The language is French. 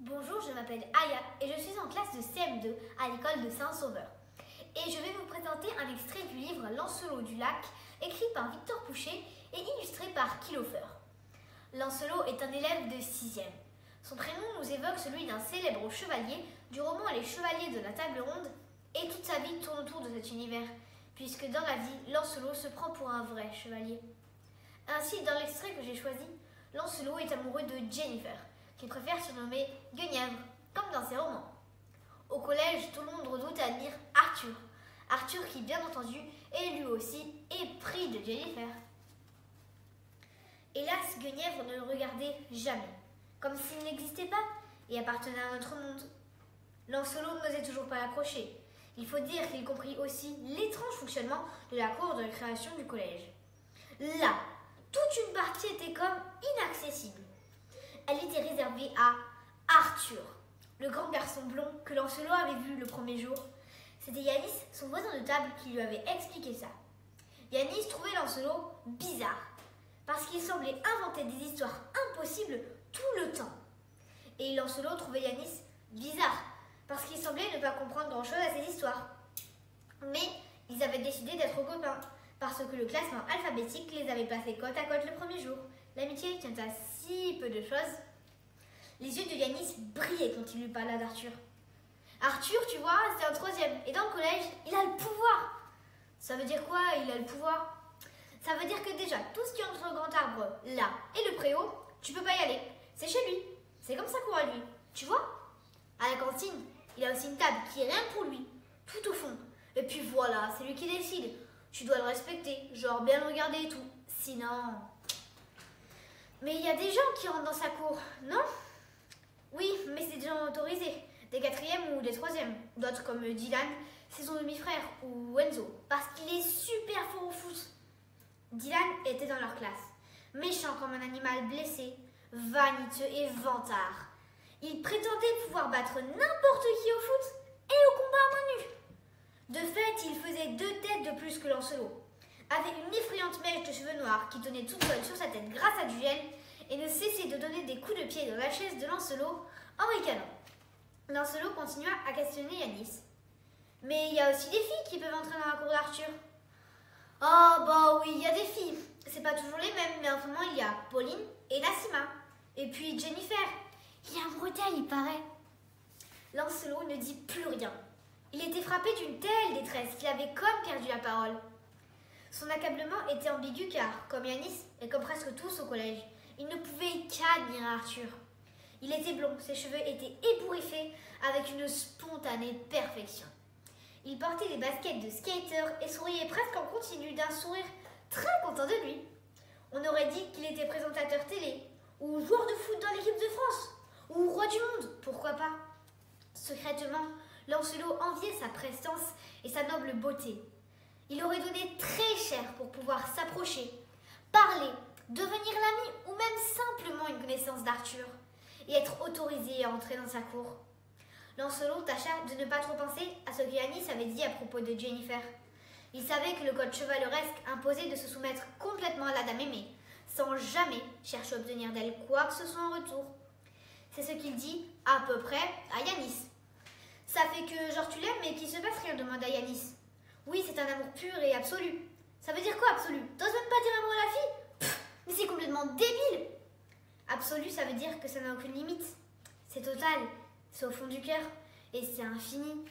Bonjour, je m'appelle Aya et je suis en classe de CM2 à l'école de Saint-Sauveur. Et je vais vous présenter un extrait du livre Lancelot du Lac, écrit par Victor Pouchet et illustré par Kilofer. Lancelot est un élève de 6e. Son prénom nous évoque celui d'un célèbre chevalier du roman Les Chevaliers de la Table Ronde, et toute sa vie tourne autour de cet univers, puisque dans la vie, Lancelot se prend pour un vrai chevalier. Ainsi, dans l'extrait que j'ai choisi, Lancelot est amoureux de Jennifer, qu'il préfère surnommer Guenièvre, comme dans ses romans. Au collège, tout le monde redoute et admire Arthur. Arthur qui, bien entendu, est lui aussi épris de Jennifer. Hélas, Guenièvre ne le regardait jamais, comme s'il n'existait pas et appartenait à notre monde. Lancelot n'osait toujours pas l'approcher. Il faut dire qu'il comprit aussi l'étrange fonctionnement de la cour de récréation du collège. Là, toute une partie était comme inaccessible. Elle était réservée à Arthur, le grand garçon blond que Lancelot avait vu le premier jour. C'était Yanis, son voisin de table, qui lui avait expliqué ça. Yanis trouvait Lancelot bizarre, parce qu'il semblait inventer des histoires impossibles tout le temps. Et Lancelot trouvait Yanis bizarre, parce qu'il semblait ne pas comprendre grand-chose à ces histoires. Mais ils avaient décidé d'être copains, parce que le classement alphabétique les avait placés côte à côte le premier jour. L'amitié tient à si peu de choses. Les yeux de Yanis brillaient quand il lui parla d'Arthur. Arthur, tu vois, c'est un 3e, et dans le collège, il a le pouvoir. Ça veut dire quoi, il a le pouvoir? Ça veut dire que déjà, tout ce qui est entre le grand arbre, là, et le préau, tu peux pas y aller. C'est chez lui. C'est comme ça qu'on à lui. Tu vois? À la cantine, il a aussi une table qui est rien pour lui, tout au fond. Et puis voilà, c'est lui qui décide. Tu dois le respecter, genre bien le regarder et tout. Sinon... Mais il y a des gens qui rentrent dans sa cour, non? Oui, mais c'est des gens autorisés, des 4e ou des 3e. D'autres comme Dylan, c'est son demi-frère, ou Enzo, parce qu'il est super fort au foot. Dylan était dans leur classe, méchant comme un animal blessé, vaniteux et vantard. Il prétendait pouvoir battre n'importe qui au foot et au combat à main nue. De fait, il faisait 2 têtes de plus que Lancelot, avait une effrayante mèche de cheveux noirs qui tenait toute seule sur sa tête grâce à du gel et ne cessait de donner des coups de pied dans la chaise de Lancelot en ricanant. Lancelot continua à questionner Yanis. Mais il y a aussi des filles qui peuvent entrer dans la cour d'Arthur. Oh bah oui, il y a des filles. C'est pas toujours les mêmes, mais en ce moment il y a Pauline et Nassima. Et puis Jennifer. Il est amoureux d'elle, il paraît. Lancelot ne dit plus rien. Il était frappé d'une telle détresse qu'il avait comme perdu la parole. Son accablement était ambigu car, comme Yanis et comme presque tous au collège, il ne pouvait qu'admirer Arthur. Il était blond, ses cheveux étaient ébouriffés avec une spontanée perfection. Il portait des baskets de skater et souriait presque en continu d'un sourire très content de lui. On aurait dit qu'il était présentateur télé, ou joueur de foot dans l'équipe de France, ou roi du monde, pourquoi pas. Secrètement, Lancelot enviait sa prestance et sa noble beauté. Il aurait donné très cher pour pouvoir s'approcher, parler, devenir l'ami ou même simplement une connaissance d'Arthur et être autorisé à entrer dans sa cour. Lancelot tâcha de ne pas trop penser à ce que Yanis avait dit à propos de Jennifer. Il savait que le code chevaleresque imposait de se soumettre complètement à la dame aimée, sans jamais chercher à obtenir d'elle quoi que ce soit en retour. C'est ce qu'il dit à peu près à Yanis. Ça fait que genre tu l'aimes mais qu'il se passe rien, demanda Yanis. Oui, c'est un amour pur et absolu. Ça veut dire quoi, absolu? T'oses même pas dire amour à la fille? Pff, mais c'est complètement débile. Absolu, ça veut dire que ça n'a aucune limite. C'est total, c'est au fond du cœur, et c'est infini.